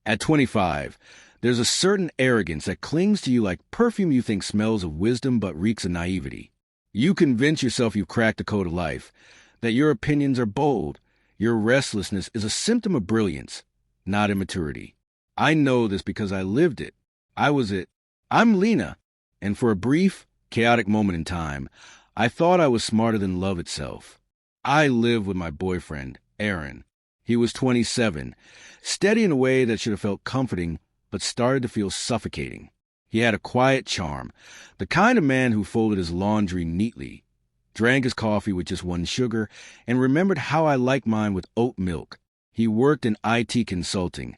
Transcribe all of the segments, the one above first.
At 25, there's a certain arrogance that clings to you like perfume you think smells of wisdom but reeks of naivety. You convince yourself you've cracked the code of life, that your opinions are bold, your restlessness is a symptom of brilliance, not immaturity. I know this because I lived it. I was it. I'm Lena, and for a brief, chaotic moment in time, I thought I was smarter than love itself. I lived with my boyfriend, Aaron. He was 27, steady in a way that should have felt comforting, but started to feel suffocating. He had a quiet charm, the kind of man who folded his laundry neatly, drank his coffee with just one sugar, and remembered how I liked mine with oat milk. He worked in IT consulting,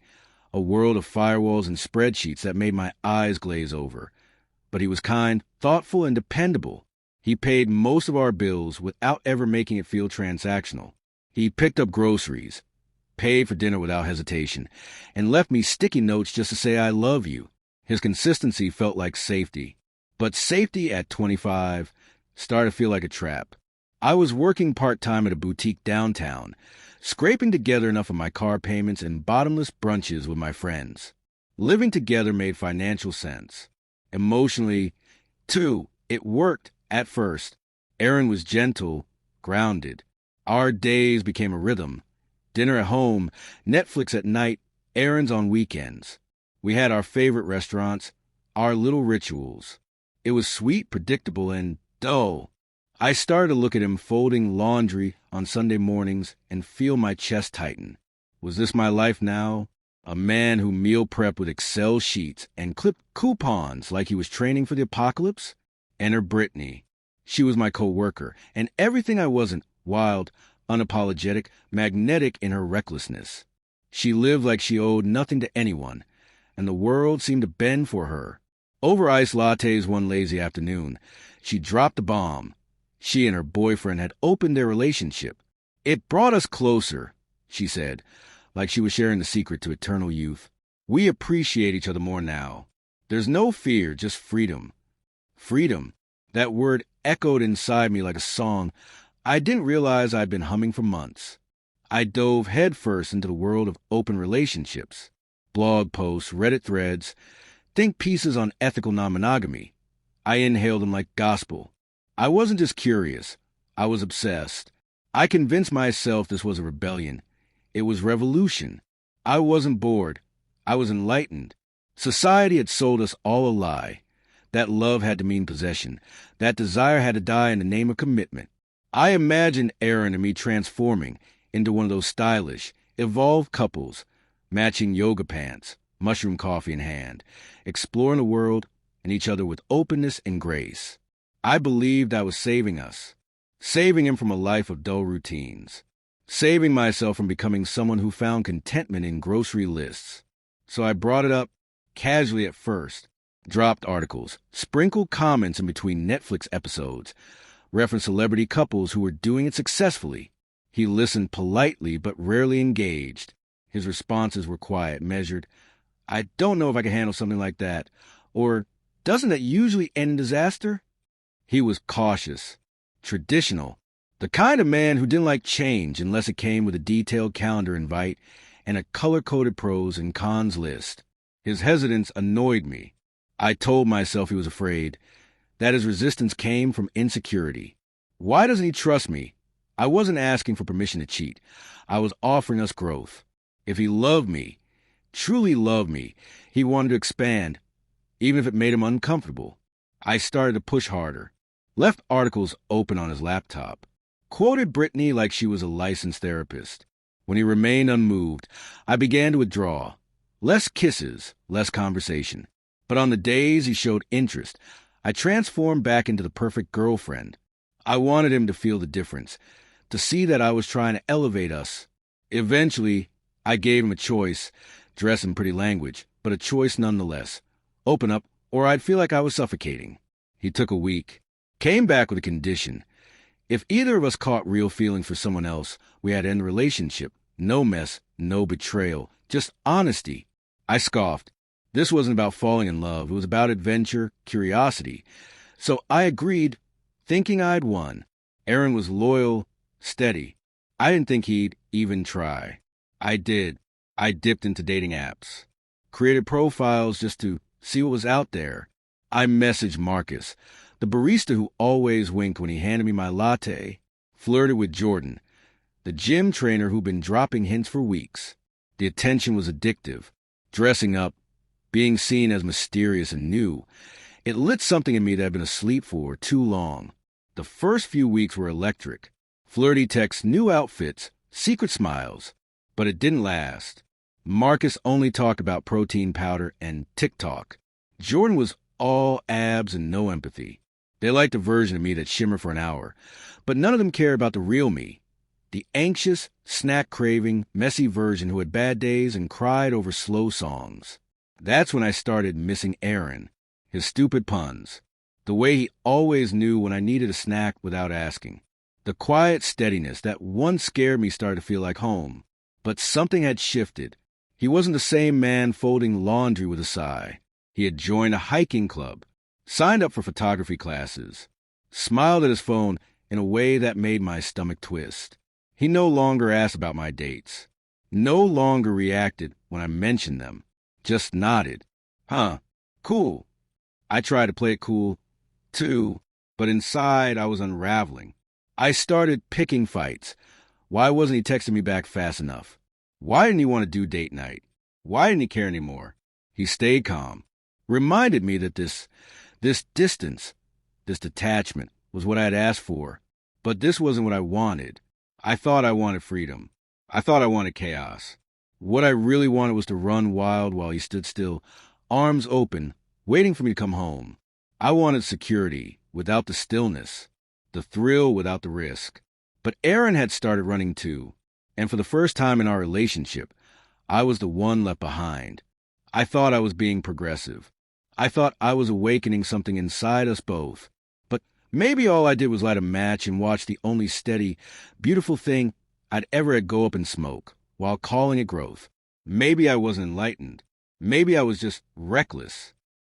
a world of firewalls and spreadsheets that made my eyes glaze over. But he was kind, thoughtful, and dependable. He paid most of our bills without ever making it feel transactional. He picked up groceries, paid for dinner without hesitation, and left me sticky notes just to say I love you. His consistency felt like safety. But safety at 25 started to feel like a trap. I was working part-time at a boutique downtown, scraping together enough of my car payments and bottomless brunches with my friends. Living together made financial sense. Emotionally, too, it worked at first. Aaron was gentle, grounded. Our days became a rhythm. Dinner at home, Netflix at night, errands on weekends. We had our favorite restaurants, our little rituals. It was sweet, predictable, and dull. I started to look at him folding laundry on Sunday mornings and feel my chest tighten. Was this my life now? A man who meal prepped with Excel sheets and clipped coupons like he was training for the apocalypse? Enter Brittany. She was my co-worker, and everything I wasn't: wild, unapologetic, magnetic in her recklessness. She lived like she owed nothing to anyone, and the world seemed to bend for her. Over iced lattes one lazy afternoon, she dropped the bomb. She and her boyfriend had opened their relationship. "It brought us closer," she said, like she was sharing the secret to eternal youth. "We appreciate each other more now. There's no fear, just freedom." Freedom. That word echoed inside me like a song I didn't realize I'd been humming for months. I dove headfirst into the world of open relationships. Blog posts, Reddit threads, think pieces on ethical non-monogamy. I inhaled them like gospel. I wasn't just curious. I was obsessed. I convinced myself this was a rebellion. It was revolution. I wasn't bored. I was enlightened. Society had sold us all a lie. That love had to mean possession. That desire had to die in the name of commitment. I imagined Aaron and me transforming into one of those stylish, evolved couples, matching yoga pants, mushroom coffee in hand, exploring the world and each other with openness and grace. I believed I was saving us, saving him from a life of dull routines, saving myself from becoming someone who found contentment in grocery lists. So I brought it up, casually at first, dropped articles, sprinkled comments in between Netflix episodes, referenced celebrity couples who were doing it successfully. He listened politely but rarely engaged. His responses were quiet, measured. "I don't know if I can handle something like that," or "Doesn't that usually end in disaster?" He was cautious, traditional, the kind of man who didn't like change unless it came with a detailed calendar invite and a color-coded pros and cons list. His hesitance annoyed me. I told myself he was afraid, that his resistance came from insecurity. Why doesn't he trust me? I wasn't asking for permission to cheat. I was offering us growth. If he loved me, truly loved me, he wanted to expand, even if it made him uncomfortable. I started to push harder. Left articles open on his laptop. Quoted Brittany like she was a licensed therapist. When he remained unmoved, I began to withdraw. Less kisses, less conversation. But on the days he showed interest, I transformed back into the perfect girlfriend. I wanted him to feel the difference, to see that I was trying to elevate us. Eventually, I gave him a choice, dressed in pretty language, but a choice nonetheless. Open up, or I'd feel like I was suffocating. He took a week. Came back with a condition. If either of us caught real feelings for someone else, we had to end the relationship. No mess, no betrayal, just honesty. I scoffed. This wasn't about falling in love. It was about adventure, curiosity. So I agreed, thinking I'd won. Aaron was loyal, steady. I didn't think he'd even try. I did. I dipped into dating apps. created profiles just to see what was out there. I messaged Marcus, the barista who always winked when he handed me my latte, flirted with Jordan, the gym trainer who'd been dropping hints for weeks. The attention was addictive. Dressing up, being seen as mysterious and new, it lit something in me that had been asleep for too long. The first few weeks were electric. Flirty texts, new outfits, secret smiles. But it didn't last. Marcus only talked about protein powder and TikTok. Jordan was all abs and no empathy. They liked a version of me that shimmered for an hour, but none of them cared about the real me. The anxious, snack-craving, messy version who had bad days and cried over slow songs. That's when I started missing Aaron, his stupid puns, the way he always knew when I needed a snack without asking. The quiet steadiness that once scared me started to feel like home. But something had shifted. He wasn't the same man folding laundry with a sigh. He had joined a hiking club, signed up for photography classes, smiled at his phone in a way that made my stomach twist. He no longer asked about my dates, no longer reacted when I mentioned them, just nodded. Huh, cool. I tried to play it cool, too, but inside I was unraveling. I started picking fights. Why wasn't he texting me back fast enough? Why didn't he want to do date night? Why didn't he care anymore? He stayed calm, reminded me that this distance, this detachment, was what I had asked for. But this wasn't what I wanted. I thought I wanted freedom. I thought I wanted chaos. What I really wanted was to run wild while he stood still, arms open, waiting for me to come home. I wanted security without the stillness, the thrill without the risk. But Aaron had started running too, and for the first time in our relationship, I was the one left behind. I thought I was being progressive. I thought I was awakening something inside us both. But maybe all I did was light a match and watch the only steady, beautiful thing I'd ever had go up in smoke, while calling it growth. Maybe I wasn't enlightened. Maybe I was just reckless.